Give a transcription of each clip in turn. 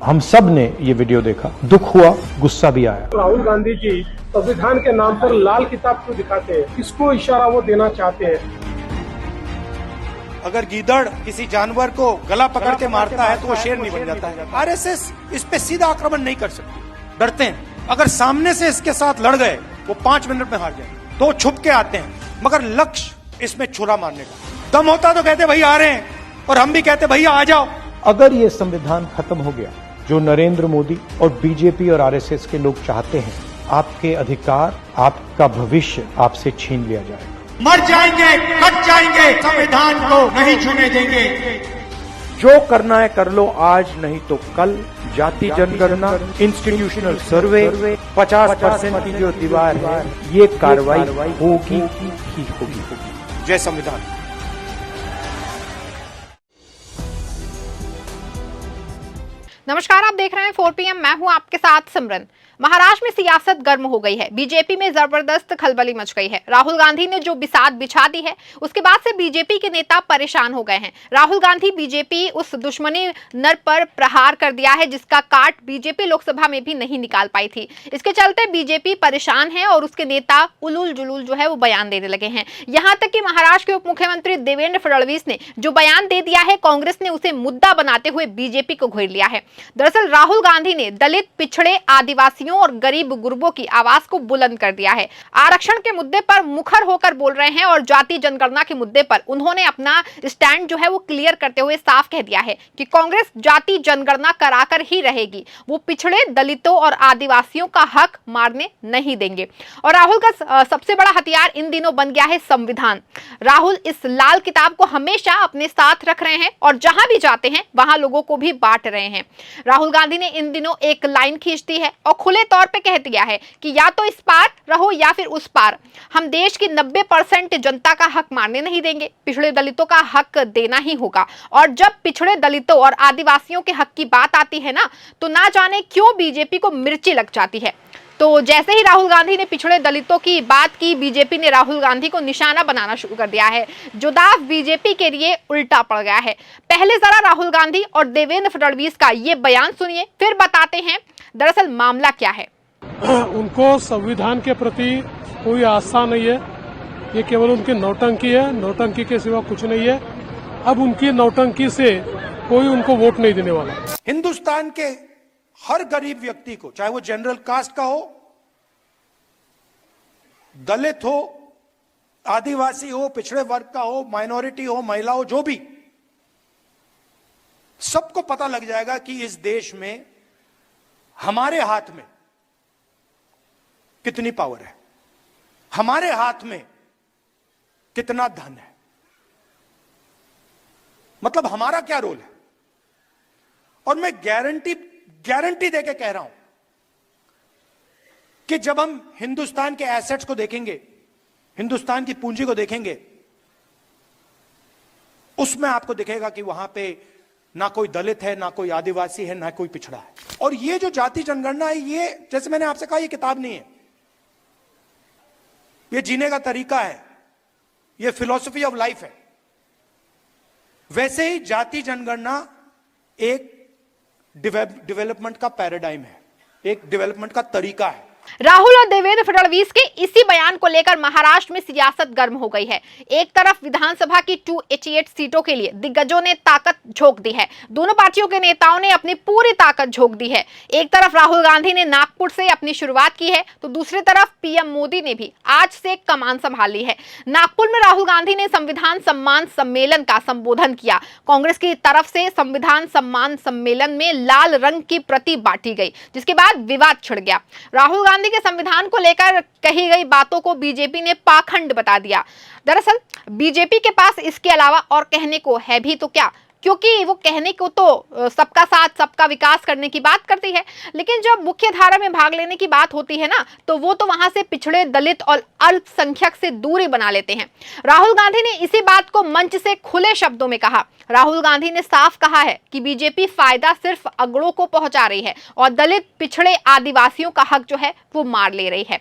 हम सब ने ये वीडियो देखा, दुख हुआ, गुस्सा भी आया। राहुल गांधी जी संविधान के नाम पर लाल किताब क्यों दिखाते हैं? किसको इशारा वो देना चाहते हैं? अगर गीदड़ किसी जानवर को गला पकड़ के मारता है तो वो शेर नहीं बन जाता है। आरएसएस इस पे सीधा आक्रमण नहीं कर सकती, डरते हैं। अगर सामने से इसके साथ लड़ गए वो 5 मिनट में हार जाए, तो छुप के आते हैं, मगर लक्ष्य इसमें छुरा मारने का। दम होता तो कहते भाई आ रहे हैं, और हम भी कहते भैया आ जाओ। अगर ये संविधान खत्म हो गया, जो नरेंद्र मोदी और बीजेपी और आरएसएस के लोग चाहते हैं, आपके अधिकार, आपका भविष्य आपसे छीन लिया जाएगा। मर जाएंगे, कट जाएंगे, संविधान को नहीं छूने देंगे। जो करना है कर लो, आज नहीं तो कल। जाति जनगणना, इंस्टीट्यूशनल सर्वे, 50% की जो दीवार है, ये कार्रवाई होगी ही होगी। जय संविधान। नमस्कार, आप देख रहे हैं 4 PM। मैं हूं आपके साथ सिमरन। महाराष्ट्र में सियासत गर्म हो गई है। बीजेपी में जबरदस्त खलबली मच गई है। राहुल गांधी ने जो बिसात बिछा दी है, उसके बाद से बीजेपी के नेता परेशान हो गए हैं। राहुल गांधी बीजेपी उस दुश्मनी नर पर प्रहार कर दिया है जिसका काट बीजेपी लोकसभा में भी नहीं निकाल पाई थी। इसके चलते बीजेपी परेशान है और उसके नेता उलूल जुलूल जो है वो बयान देने लगे हैं। यहाँ तक कि महाराष्ट्र के उप मुख्यमंत्री देवेंद्र फडणवीस ने जो बयान दे दिया है, कांग्रेस ने उसे मुद्दा बनाते हुए बीजेपी को घेर लिया है। दरअसल राहुल गांधी ने दलित, पिछड़े, आदिवासी और गरीब गुरबों की आवाज को बुलंद कर दिया है। आरक्षण के मुद्दे पर मुखर होकर बोल रहे हैं और जाति जनगणना के मुद्दे पर उन्होंने अपना स्टैंड जो है वो क्लियर करते हुए साफ कह दिया है कि कांग्रेस जाति जनगणना कराकर ही रहेगी। वो पिछड़े, दलितों और आदिवासियों का हक मारने नहीं देंगे। और राहुल का सबसे बड़ा हथियार इन दिनों बन गया है संविधान। राहुल इस लाल किताब को हमेशा अपने साथ रख रहे हैं और जहां भी जाते हैं वहां लोगों को भी बांट रहे हैं। राहुल गांधी ने इन दिनों एक लाइन खींचती है और खुले तौर पे कह दिया है कि या तो इस पार रहो या फिर उस पार। हम देश की 90% जनता का हक मारने नहीं देंगे, पिछड़े दलितों का हक देना ही होगा। और जब पिछड़े दलितों और आदिवासियों के हक की बात आती है ना, तो ना जाने क्यों बीजेपी को मिर्ची लग जाती है। तो जैसे ही राहुल गांधी ने पिछड़े दलितों की बात की, बीजेपी ने राहुल गांधी को निशाना बनाना शुरू कर दिया है। जो दाव बीजेपी के लिए उल्टा पड़ गया है। पहले जरा राहुल गांधी और देवेंद्र फडणवीस का ये बयान सुनिए, फिर बताते हैं दरअसल मामला क्या है। उनको संविधान के प्रति कोई आस्था नहीं है। ये केवल उनकी नौटंकी है, नौटंकी के सिवा कुछ नहीं है। अब उनकी नौटंकी से कोई उनको वोट नहीं देने वाला। हिंदुस्तान के हर गरीब व्यक्ति को, चाहे वो जनरल कास्ट का हो, दलित हो, आदिवासी हो, पिछड़े वर्ग का हो, माइनॉरिटी हो, महिला हो, जो भी, सबको पता लग जाएगा कि इस देश में हमारे हाथ में कितनी पावर है, हमारे हाथ में कितना धन है, मतलब हमारा क्या रोल है। और मैं गारंटी देके कह रहा हूं कि जब हम हिंदुस्तान के एसेट्स को देखेंगे, हिंदुस्तान की पूंजी को देखेंगे, उसमें आपको दिखेगा कि वहां पे ना कोई दलित है, ना कोई आदिवासी है, ना कोई पिछड़ा है। और ये जो जाति जनगणना है, ये जैसे मैंने आपसे कहा, ये किताब नहीं है, ये जीने का तरीका है, ये फिलॉसफी ऑफ लाइफ है। वैसे ही जाति जनगणना एक डेवलपमेंट का पैराडाइम है, एक डेवलपमेंट का तरीका है। राहुल और देवेंद्र फडणवीस के इसी बयान को लेकर महाराष्ट्र में सियासत गर्म हो गई है। एक तरफ विधानसभा की 288 सीटों के लिए दिग्गजों ने ताकत झोंक दी है। दोनों पार्टियों के नेताओं ने अपनी पूरी ताकत झोंक दी है। एक तरफ राहुल गांधी ने नागपुर से अपनी शुरुआत की है, तो दूसरी तरफ पीएम मोदी ने भी आज से कमान संभाल ली है। नागपुर में राहुल गांधी ने संविधान सम्मान सम्मेलन का संबोधन किया। कांग्रेस की तरफ से संविधान सम्मान सम्मेलन में लाल रंग की प्रति बांटी गई, जिसके बाद विवाद छिड़ गया। राहुल गांधी के संविधान को लेकर कही गई बातों को बीजेपी ने पाखंड बता दिया। दरअसल बीजेपी के पास इसके अलावा और कहने को है भी तो क्या, क्योंकि वो कहने को तो सबका साथ सबका विकास करने की बात करती है, लेकिन जब मुख्य धारा में भाग लेने की बात होती है ना, तो वो तो वहां से पिछड़े, दलित और अल्पसंख्यक से दूरी बना लेते हैं। राहुल गांधी ने इसी बात को मंच से खुले शब्दों में कहा। राहुल गांधी ने साफ कहा है कि बीजेपी फायदा सिर्फ अगड़ों को पहुंचा रही है और दलित, पिछड़े, आदिवासियों का हक जो है वो मार ले रही है।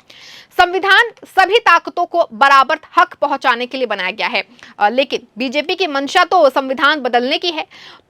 संविधान सभी ताकतों को बराबर हक पहुंचाने के लिए बनाया गया है, लेकिन बीजेपी की मंशा तो संविधान बदलने की है,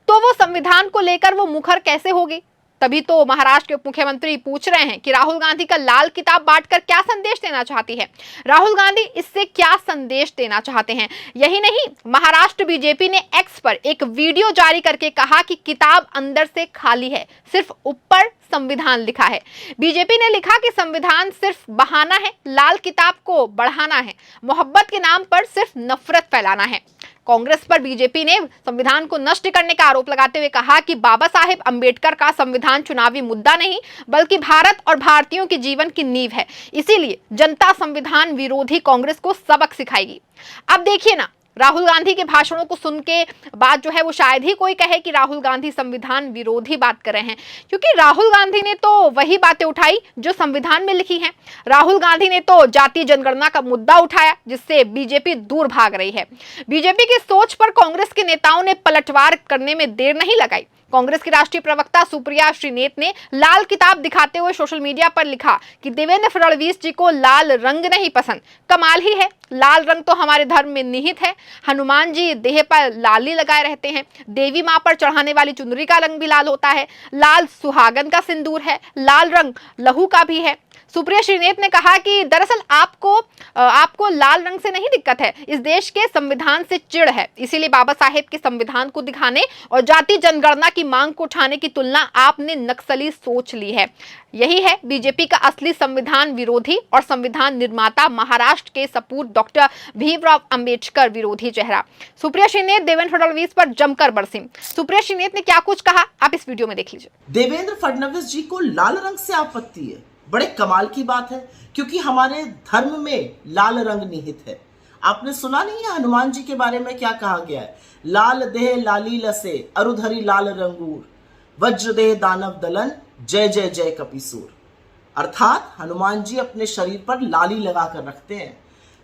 तो वो संविधान को लेकर वो मुखर कैसे होगी? तभी तो महाराष्ट्र के उप मुख्यमंत्री पूछ रहे हैं कि राहुल गांधी का लाल किताब बांटकर क्या संदेश देना चाहती है, राहुल गांधी इससे क्या संदेश देना चाहते हैं। यही नहीं, महाराष्ट्र बीजेपी ने एक्स पर एक वीडियो जारी करके कहा कि किताब अंदर से खाली है, सिर्फ ऊपर संविधान लिखा है। बीजेपी ने लिखा कि संविधान सिर्फ बहाना है, लाल किताब को बढ़ाना है, मोहब्बत के नाम पर सिर्फ नफरत फैलाना है। कांग्रेस पर बीजेपी ने संविधान को नष्ट करने का आरोप लगाते हुए कहा कि बाबा साहेब अंबेडकर का संविधान चुनावी मुद्दा नहीं बल्कि भारत और भारतीयों के जीवन की नींव है, इसीलिए जनता संविधान विरोधी कांग्रेस को सबक सिखाएगी। अब देखिए ना, राहुल गांधी के भाषणों को सुन के बात जो है वो शायद ही कोई कहे कि राहुल गांधी संविधान विरोधी बात कर रहे हैं, क्योंकि राहुल गांधी ने तो वही बातें उठाई जो संविधान में लिखी हैं। राहुल गांधी ने तो जातीय जनगणना का मुद्दा उठाया जिससे बीजेपी दूर भाग रही है। बीजेपी की सोच पर कांग्रेस के नेताओं ने पलटवार करने में देर नहीं लगाई। कांग्रेस की राष्ट्रीय प्रवक्ता सुप्रिया श्रीनेत ने लाल किताब दिखाते हुए सोशल मीडिया पर लिखा कि देवेंद्र फडणवीस जी को लाल रंग नहीं पसंद। कमाल ही है, लाल रंग तो हमारे धर्म में निहित है। हनुमान जी देह पर लाली लगाए रहते हैं, देवी मां पर चढ़ाने वाली चुनरी का रंग भी लाल होता है, लाल सुहागन का सिंदूर है, लाल रंग लहू का भी है। सुप्रिया श्रीनेत ने कहा कि दरअसल आपको लाल रंग से नहीं दिक्कत है, इस देश के संविधान से चिढ़ है, इसीलिए बाबा साहेब के संविधान को दिखाने और जाति जनगणना की मांग को उठाने की तुलना आपने नक्सली सोच ली है। यही है बीजेपी का असली संविधान विरोधी और संविधान निर्माता महाराष्ट्र के सपूत डॉक्टर भीमराव अंबेडकर विरोधी चेहरा। सुप्रिया श्रीनेत देवेंद्र फडणवीस पर जमकर बरसीं। सुप्रिया श्रीनेत ने क्या कुछ कहा, आप इस वीडियो में देख लीजिए। देवेंद्र फडणवीस जी को लाल रंग से आपत्ति है, बड़े कमाल की बात है, क्योंकि हमारे धर्म में लाल रंग निहित है। आपने सुना नहीं है हनुमान जी के बारे में क्या कहा गया है? लाल देह लाली लसे अरुधरी लाल रंगूर, वज्र देह दानव दलन, जय जय जय कपिसूर। अर्थात हनुमान जी अपने शरीर पर लाली लगा कर रखते हैं।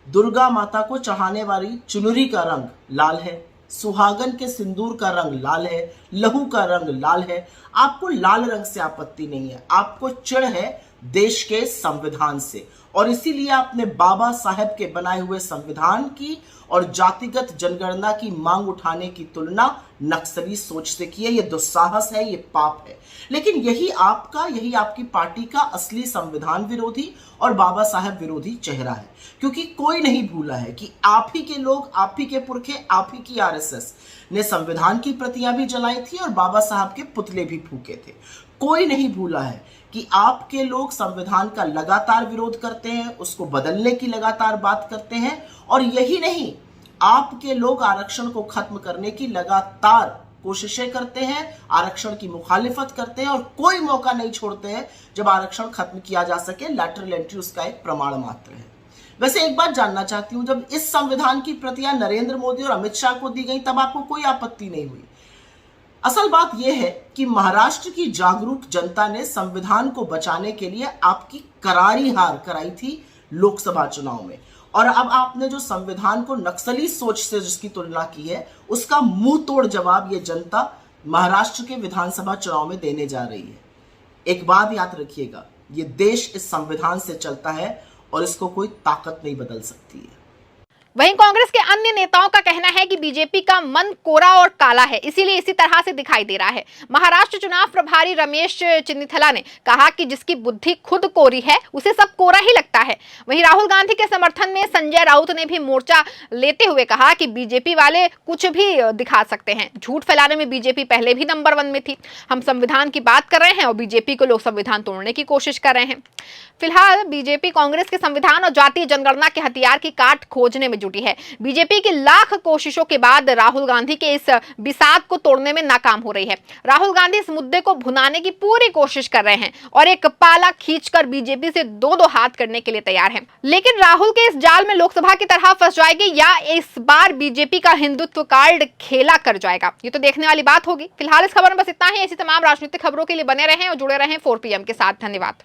दुर्गा माता को चढ़ाने वाली चुनरी का रंग लाल है, सुहागन के सिंदूर का रंग लाल है, लहू का रंग लाल है। आपको लाल रंग से आपत्ति नहीं है, आपको चिढ़ है देश के संविधान से, और इसीलिए आपने बाबा साहेब के बनाए हुए संविधान की और जातिगत जनगणना की मांग उठाने की तुलना नक्सली सोच से की है। ये दुस्साहस है, ये पाप है। लेकिन यही आपकी पार्टी का असली संविधान विरोधी और बाबा साहेब विरोधी चेहरा है, क्योंकि कोई नहीं भूला है कि आप ही के लोग, आप ही के पुरखे, आप ही की आरएसएस ने संविधान की प्रतियां भी जलाई थी और बाबा साहब के पुतले भी फूके थे। कोई नहीं भूला है कि आपके लोग संविधान का लगातार विरोध करते हैं, उसको बदलने की लगातार बात करते हैं, और यही नहीं, आपके लोग आरक्षण को खत्म करने की लगातार कोशिशें करते हैं, आरक्षण की मुखालिफत करते हैं और कोई मौका नहीं छोड़ते हैं जब आरक्षण खत्म किया जा सके। लैटरल एंट्री उसका एक प्रमाण मात्र है। वैसे एक बात जानना चाहती हूं, जब इस संविधान की प्रतियां नरेंद्र मोदी और अमित शाह को दी गई तब आपको कोई आपत्ति नहीं हुई। असल बात यह है कि महाराष्ट्र की जागरूक जनता ने संविधान को बचाने के लिए आपकी करारी हार कराई थी लोकसभा चुनाव में, और अब आपने जो संविधान को नक्सली सोच से जिसकी तुलना की है, उसका मुंह तोड़ जवाब ये जनता महाराष्ट्र के विधानसभा चुनाव में देने जा रही है। एक बात याद रखिएगा, ये देश इस संविधान से चलता है और इसको कोई ताकत नहीं बदल सकती है। वहीं कांग्रेस के अन्य नेताओं का कहना है कि बीजेपी का मन कोरा और काला है, इसीलिए इसी तरह से दिखाई दे रहा है। महाराष्ट्र चुनाव प्रभारी रमेश चिन्निथला ने कहा कि जिसकी बुद्धि खुद कोरी है उसे सब कोरा ही लगता है। वहीं राहुल गांधी के समर्थन में संजय राउत ने भी मोर्चा लेते हुए कहा कि बीजेपी वाले कुछ भी दिखा सकते हैं, झूठ फैलाने में बीजेपी पहले भी नंबर 1 में थी। हम संविधान की बात कर रहे हैं और बीजेपी को लोग संविधान तोड़ने की कोशिश कर रहे हैं। फिलहाल बीजेपी कांग्रेस के संविधान और जातीय जनगणना के हथियार की काट खोजने में जुटी है। बीजेपी की लाख कोशिशों के बाद राहुल गांधी के इस बिसात को तोड़ने में नाकाम हो रही है। राहुल गांधी इस मुद्दे को भुनाने की पूरी कोशिश कर रहे हैं और एक पाला खींचकर बीजेपी से दो हाथ करने के लिए तैयार हैं। लेकिन राहुल के इस जाल में लोकसभा की तरह फंस जाएगी या इस बार बीजेपी का हिंदुत्व कार्ड खेला कर जाएगा, ये तो देखने वाली बात होगी। फिलहाल इस खबर में बस इतना ही। ऐसी तमाम राजनीतिक खबरों के लिए बने रहें और जुड़े रहें 4PM के साथ। धन्यवाद।